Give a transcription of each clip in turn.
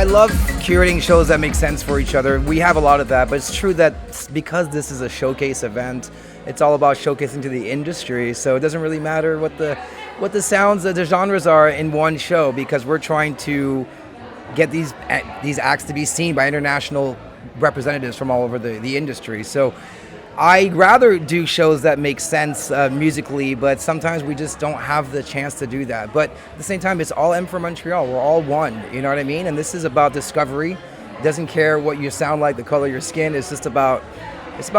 love curating shows that make sense for each other. We have a lot of that, but it's true that because this is a showcase event, it's all about showcasing to the industry. So it doesn't really matter what the sounds, the genres are in one show, because we're trying to get these acts to be seen by international representatives from all over the industry. So I'd rather do shows that make sense musically, but sometimes we just don't have the chance to do that. But at the same time, it's all M for Montreal. We're all one, you know what I mean? And this is about discovery. It doesn't care what you sound like, the color of your skin. It's just about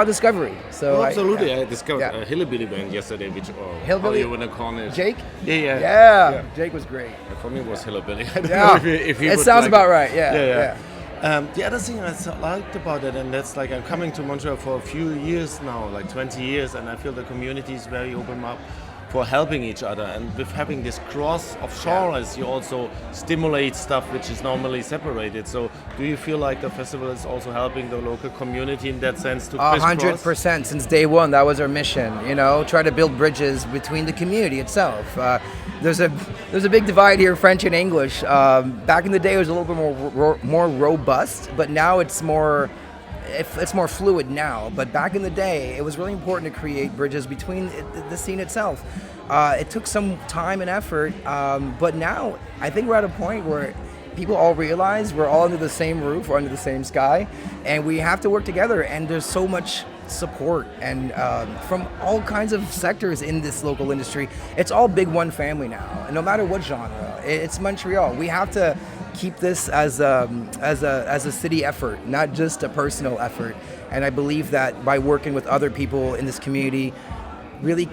discovery. So absolutely. I discovered a Hillbilly band yesterday, which Hillbilly? How you want to call it? Jake? Yeah. Jake was great. For me, it was Hillbilly. I don't know if he it would sounds like about right. Yeah. The other thing I liked about it, and that's like I'm coming to Montreal for a few years now, like 20 years, and I feel the community is very open up for helping each other. And with having this cross of genres, you also stimulate stuff which is normally separated. So do you feel like the festival is also helping the local community in that sense to crisscross? 100%. Since day one, that was our mission. You know, try to build bridges between the community itself. There's a big divide here, French and English. Back in the day, it was a little bit more robust, but now it's more fluid now. But back in the day, it was really important to create bridges between the scene itself. It took some time and effort, but now I think we're at a point where people all realize we're all under the same roof, we're under the same sky, and we have to work together. And there's so much support and from all kinds of sectors in this local industry. It's all big one family now, and no matter what genre, it's Montreal. We have to keep this as a city effort, not just a personal effort. And I believe that by working with other people in this community really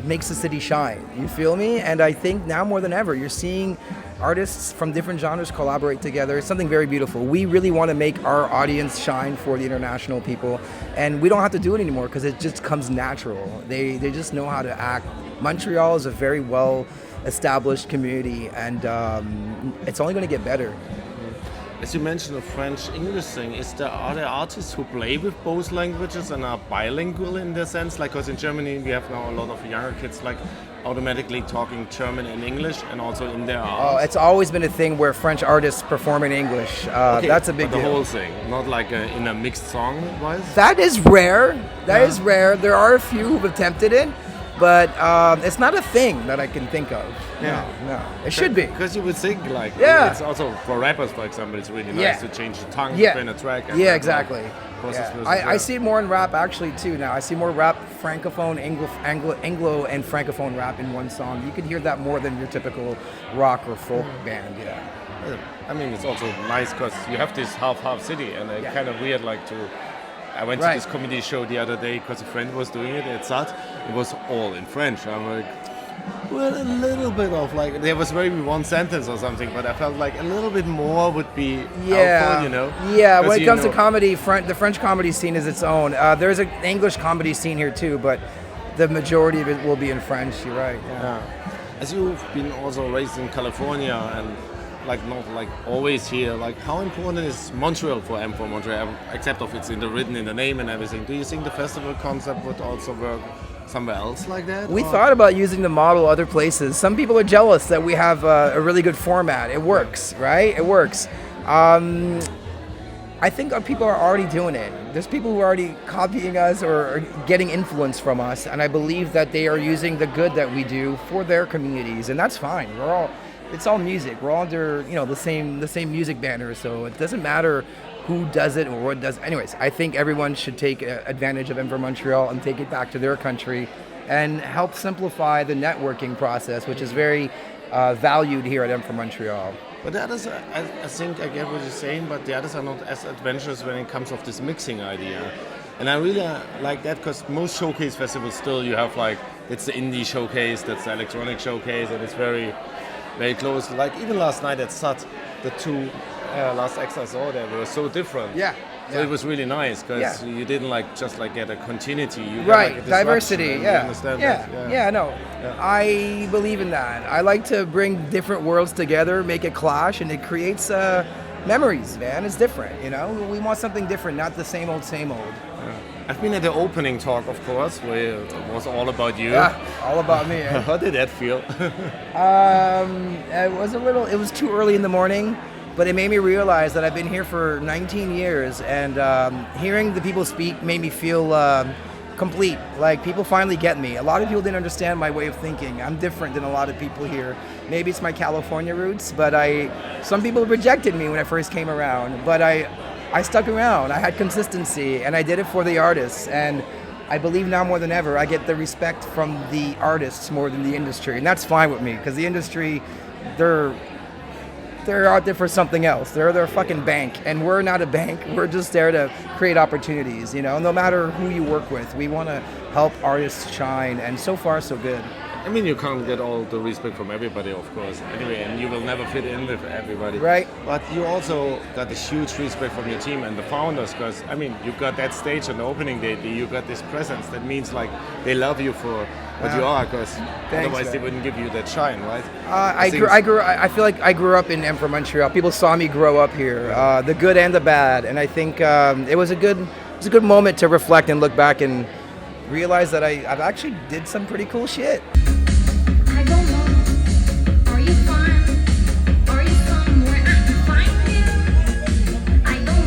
makes the city shine. You feel me? And I think now more than ever, you're seeing artists from different genres collaborate together. It's something very beautiful. We really want to make our audience shine for the international people, and we don't have to do it anymore because it just comes natural. They just know how to act. Montreal is a very well established community, and it's only going to get better. As you mentioned the French-English thing, are there artists who play with both languages and are bilingual in the sense? Like, because in Germany we have now a lot of younger kids like automatically talking German and English, and also in their art. Oh, it's always been a thing where French artists perform in English. That's a big deal. The whole thing, not like in a mixed song-wise? That is rare. That is rare. There are a few who've attempted it, but it's not a thing that I can think of. No. It should be. Because you would think, like, it's also, for rappers, for example, it's really nice to change the tongue between a track. And exactly. I see it more in rap, actually, too, now. I see more rap, Francophone, Anglo, and Francophone rap in one song. You can hear that more than your typical rock or folk band, I mean, it's also nice because you have this half-half city, and it's kind of weird, like, I went to this comedy show the other day because a friend was doing it at SAT. It was all in French. I'm like, well, a little bit of like, there was maybe one sentence or something, but I felt like a little bit more would be helpful, you know? Yeah, when it comes to comedy, the French comedy scene is its own. There's an English comedy scene here too, but the majority of it will be in French, you're right. As you've been also raised in California and like not like always here, like how important is Montreal for M for Montreal, except if it's written in the name and everything? Do you think the festival concept would also work somewhere else like that? We thought about using the model other places. Some people are jealous that we have a really good format. It works, right? It works. I think our people are already doing it. There's people who are already copying us or getting influence from us, and I believe that they are using the good that we do for their communities, and that's fine. It's all music. We're all under, the same music banner, so it doesn't matter who does it or what does. Anyways, I think everyone should take advantage of M for Montreal and take it back to their country and help simplify the networking process, which is very valued here at M for Montreal. But the others, I think I get what you're saying, but the others are not as adventurous when it comes of this mixing idea. And I really like that because most showcase festivals still you have like, it's the indie showcase, that's the electronic showcase, and it's very, very close. Like even last night at SAT, the two last acts I saw there were so different. So it was really nice because you didn't just get a continuity. You got, like, a diversity. You understand that? I believe in that. I like to bring different worlds together, make it clash, and it creates memories, man. It's different, We want something different, not the same old, same old. I've been at the opening talk, of course, where it was all about you. Yeah, all about me. How did that feel? It was too early in the morning. but it made me realize that I've been here for 19 years, and hearing the people speak made me feel complete. Like, people finally get me. A lot of people didn't understand my way of thinking. I'm different than a lot of people here. Maybe it's my California roots, but some people rejected me when I first came around, but I stuck around. I had consistency, and I did it for the artists. And I believe now more than ever, I get the respect from the artists more than the industry, and that's fine with me, because the industry, they're out there for something else. They're their fucking bank, and we're not a bank. We're just there to create opportunities, you know. No matter who you work with, we want to help artists shine, and so far so good. I mean, you can't get all the respect from everybody, of course. Anyway, and you will never fit in with everybody. Right. But you also got this huge respect from your team and the founders, because, I mean, you got that stage on the opening day, you got this presence. That means, like, they love you for what you are, because otherwise they wouldn't give you that shine, right? I feel like I grew up in M for Montreal. People saw me grow up here, the good and the bad, and I think it was a good moment to reflect and look back and realize that I've actually did some pretty cool shit. I don't know. Are you fine? Are you somewhere I can find you? I don't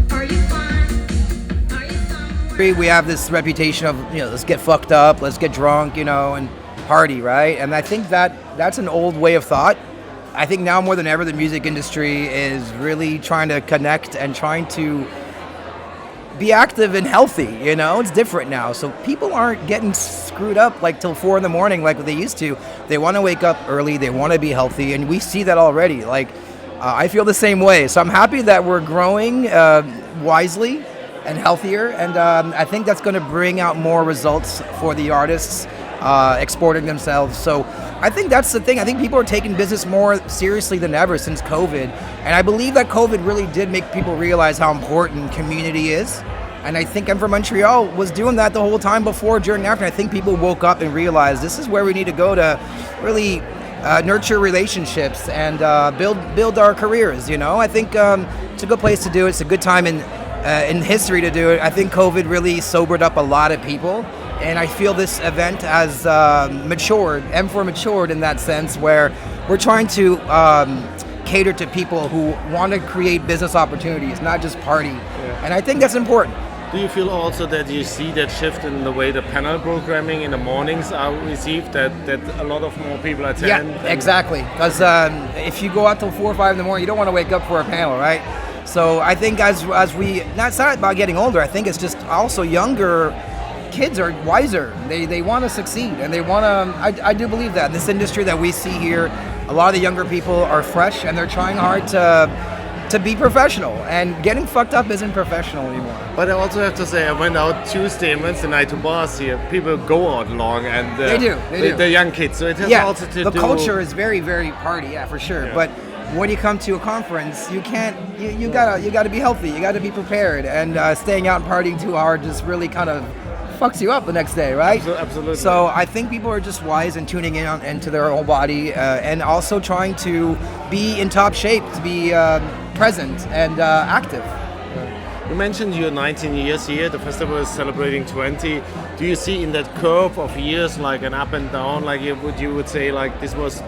know. Are you fine? Are you somewhere? We have this reputation of, you know, let's get fucked up, let's get drunk, you know, and party, right? And I think that's an old way of thought. I think now more than ever, the music industry is really trying to connect and trying to be active and healthy, you know. It's different now, so people aren't getting screwed up like till 4 a.m. like they used to. They want to wake up early, they want to be healthy, and we see that already. Like, I feel the same way, so I'm happy that we're growing wisely and healthier, and I think that's going to bring out more results for the artists exporting themselves. So I think that's the thing. I think people are taking business more seriously than ever since COVID. And I believe that COVID really did make people realize how important community is. And I think M for Montreal was doing that the whole time before, during, and after. I think people woke up and realized this is where we need to go to really nurture relationships and build our careers, you know. I think it's a good place to do it. It's a good time in history to do it. I think COVID really sobered up a lot of people. And I feel this event has matured, M4 matured in that sense, where we're trying to cater to people who want to create business opportunities, not just party. Yeah. And I think that's important. Do you feel also that you see that shift in the way the panel programming in the mornings are received, that a lot of more people attend? Yeah, exactly. Because if you go out till 4 or 5 in the morning, you don't want to wake up for a panel, right? So I think as we, it's not about getting older, I think it's just also younger kids are wiser. They want to succeed, and they want to. I do believe that in this industry that we see here, a lot of the younger people are fresh and they're trying hard to be professional. And getting fucked up isn't professional anymore. But I also have to say, I went out Tuesday and Wednesday night to bars here. People go out long, and they do. The young kids. So it has also to the do. culture is very, very party, yeah, for sure. Yeah. But when you come to a conference, you can't. You gotta be healthy. You gotta be prepared. And staying out and partying too hard just really kind of fucks you up the next day, right? Absolutely. So I think people are just wise and tuning into their own body, and also trying to be in top shape, to be present and active. You mentioned you're 19 years here. The festival is celebrating 20. Do you see in that curve of years like an up and down? Like you would say like this was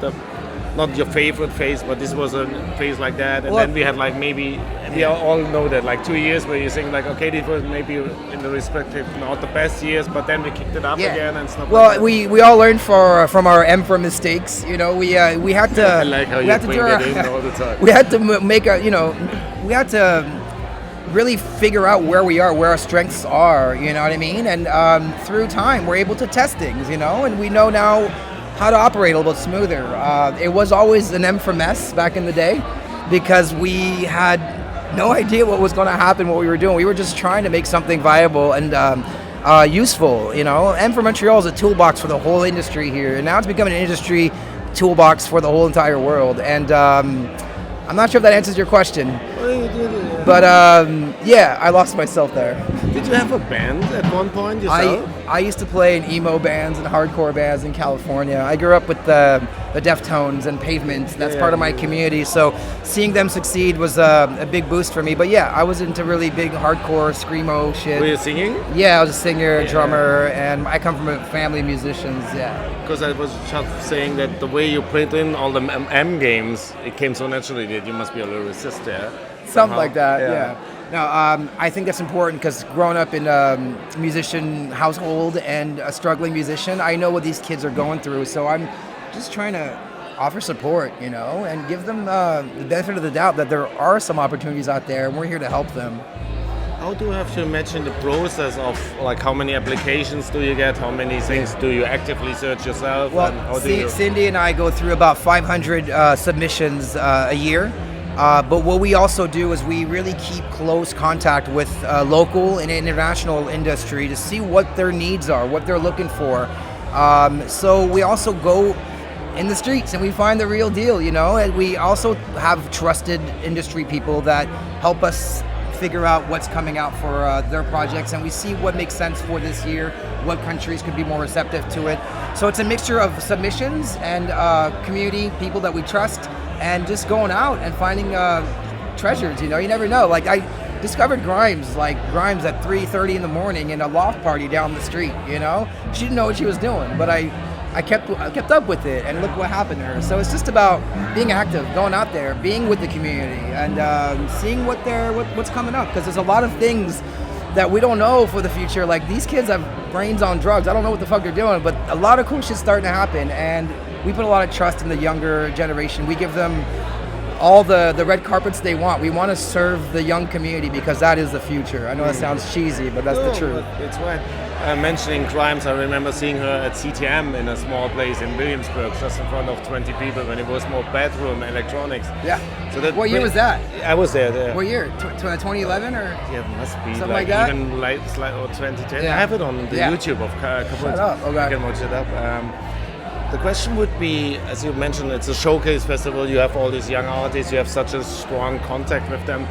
not your favorite phase, but this was a phase like that, and then we had like maybe we all know that like 2 years where you think like, okay, this was maybe in the respective not the best years, but then we kicked it up again and stuff. Well, like that. we all learned from our M for mistakes. You know, we had to. I like how you bring it in all the time. We had to make we had to really figure out where we are, where our strengths are. You know what I mean? And through time, we're able to test things. You know, and we know now how to operate a little bit smoother. It was always an M for mess back in the day, because we had no idea what was going to happen, what we were doing. We were just trying to make something viable and useful, you know. M for Montreal is a toolbox for the whole industry here, and now it's becoming an industry toolbox for the whole entire world. And I'm not sure if that answers your question. Well, But yeah, I lost myself there. Did you have a band at one point yourself? I used to play in emo bands and hardcore bands in California. I grew up with the Deftones and Pavement. That's part of my community. So seeing them succeed was a big boost for me. But yeah, I was into really big hardcore screamo shit. Were you singing? Yeah, I was a singer, drummer, and I come from a family of musicians. Yeah. Because I was just saying that the way you played in all the M games, it came so naturally that you must be a lyricist there. Something like that, yeah. No, I think that's important because growing up in a musician household and a struggling musician, I know what these kids are going through. So I'm just trying to offer support, you know, and give them the benefit of the doubt that there are some opportunities out there, and we're here to help them. How do you have to imagine the process of, like, how many applications do you get? How many things do you actively search yourself? Well, and how do you... Cindy and I go through about 500 submissions a year. But what we also do is we really keep close contact with local and international industry to see what their needs are, what they're looking for. So we also go in the streets and we find the real deal, you know, and we also have trusted industry people that help us figure out what's coming out for their projects, and we see what makes sense for this year, what countries could be more receptive to it. So it's a mixture of submissions and community, people that we trust, and just going out and finding treasures, you know, you never know. Like I discovered Grimes at 3:30 in the morning in a loft party down the street, you know? She didn't know what she was doing, but I kept up with it, and look what happened to her. So it's just about being active, going out there, being with the community, and seeing what's coming up, because there's a lot of things that we don't know for the future. Like these kids have brains on drugs. I don't know what the fuck they're doing, but a lot of cool shit's starting to happen, and we put a lot of trust in the younger generation. We give them all the red carpets they want. We want to serve the young community because that is the future. I know that sounds cheesy, but that's the truth. It's right. Mentioning Grimes, I remember seeing her at CTM in a small place in Williamsburg, just in front of 20 people, when it was more bedroom electronics. Yeah. So that What year was that? I was there. What year? 2011 or? Yeah, it must be Something like that? even late, or 2010. Yeah. I have it on the Yeah. YouTube of Kapoor. Shut up. Okay. You can watch it up. The question would be, as you mentioned, it's a showcase festival. You have all these young artists. You have such a strong contact with them.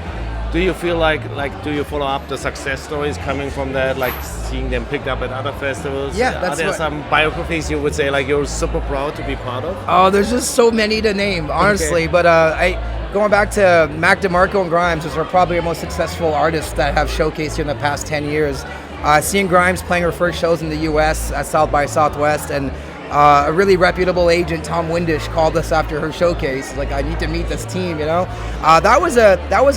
Do you feel like do you follow up the success stories coming from that, like seeing them picked up at other festivals? Yeah, that's Are there what- some biographies you would say like you're super proud to be part of? Oh, there's just so many to name, honestly. Okay. But going back to Mac DeMarco and Grimes, which are probably our most successful artists that have showcased here in the past 10 years. Seeing Grimes playing her first shows in the U.S. at South by Southwest, and a really reputable agent, Tom Windish, called us after her showcase. Like, I need to meet this team, you know. That was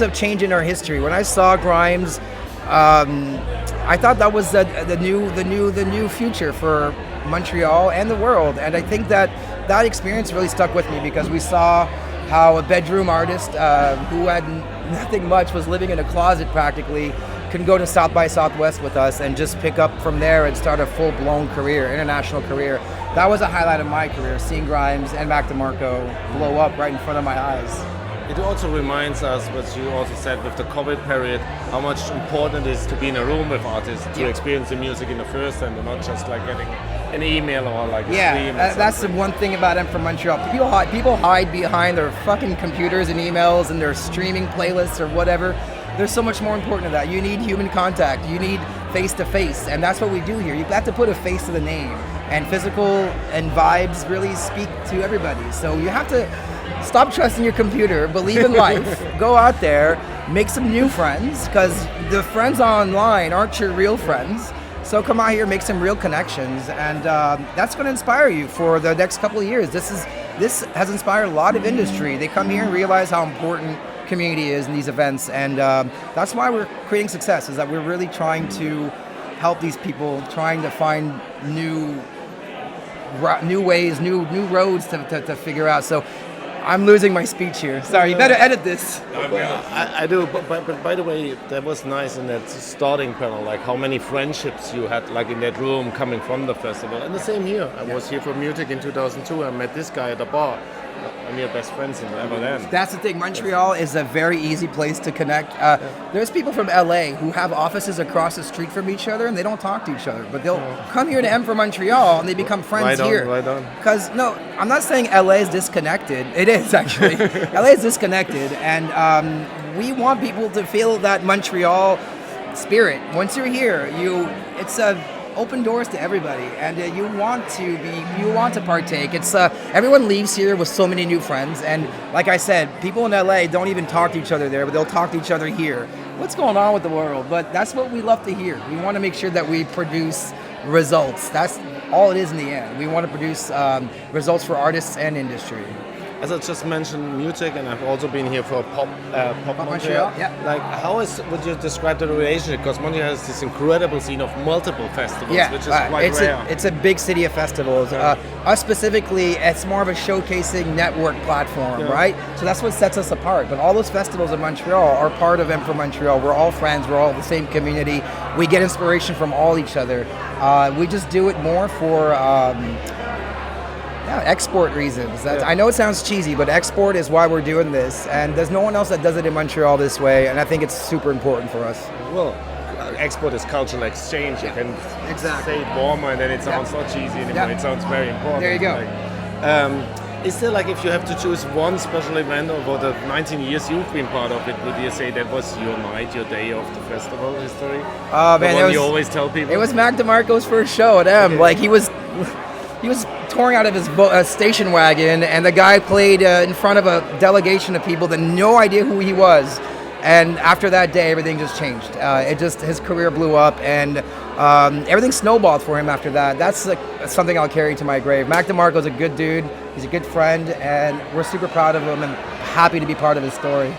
a change in our history. When I saw Grimes, I thought that was the new future for Montreal and the world. And I think that experience really stuck with me, because we saw how a bedroom artist who had nothing much, was living in a closet practically, can go to South by Southwest with us and just pick up from there and start a full-blown career, international career. That was a highlight of my career, seeing Grimes and Mac DeMarco blow up right in front of my eyes. It also reminds us, what you also said with the COVID period, how much important it is to be in a room with artists, to experience the music in the first hand, and not just like getting an email or like a stream. That's the one thing about I'm from Montreal. People hide behind their fucking computers and emails and their streaming playlists or whatever. There's so much more important to that. You need human contact. You need face-to-face, and that's what we do here. You have to put a face to the name, and physical and vibes really speak to everybody. So you have to stop trusting your computer, believe in life, go out there, make some new friends, because the friends online aren't your real friends. So come out here, make some real connections, and that's going to inspire you for the next couple of years. This has inspired a lot of industry. They come here and realize how important community is in these events, and that's why we're creating success, is that we're really trying to help these people, trying to find new ways, new roads to figure out. So I'm losing my speech here. Sorry, you better edit this. I do, but by the way, that was nice in that starting panel, like how many friendships you had like in that room coming from the festival. And the same here. I was here for Music in 2002. I met this guy at the bar. and we are best friends ever then. That's the thing. Montreal is a very easy place to connect. There's people from LA who have offices across the street from each other, and they don't talk to each other. But they'll come here to M for Montreal, and they become friends here. Right on. Because no, I'm not saying LA is disconnected. It is actually. LA is disconnected, and we want people to feel that Montreal spirit. Once you're here, it's a open doors to everybody, and you want to partake. It's everyone leaves here with so many new friends, and like I said, people in LA don't even talk to each other there, but they'll talk to each other here. What's going on with the world? But that's what we love to hear. We want to make sure that we produce results. That's all it is in the end. We want to produce results for artists and industry. As I just mentioned, music, and I've also been here for Pop Montreal. Montreal, yeah. Like, would you describe the relationship? Because Montreal has this incredible scene of multiple festivals, which is quite rare. It's a big city of festivals. Us specifically, it's more of a showcasing network platform, right? So that's what sets us apart. But all those festivals in Montreal are part of M for Montreal. We're all friends. We're all the same community. We get inspiration from all each other. We just do it more for export reasons. I know it sounds cheesy, but export is why we're doing this, and there's no one else that does it in Montreal this way, and I think it's super important for us. Well, export is cultural exchange. You can say it warmer, and then it sounds not cheesy anymore. It sounds very important. There you go. Is there, like, if you have to choose one special event over the 19 years you've been part of it, would you say that was your night, your day of the festival history? Oh man, you always tell people? It was Mac DeMarco's first show at M. Like, he was touring out of his station wagon, and the guy played in front of a delegation of people that had no idea who he was. And after that day, everything just changed. His career blew up, and everything snowballed for him after that. That's something I'll carry to my grave. Mac DeMarco's a good dude. He's a good friend, and we're super proud of him and happy to be part of his story.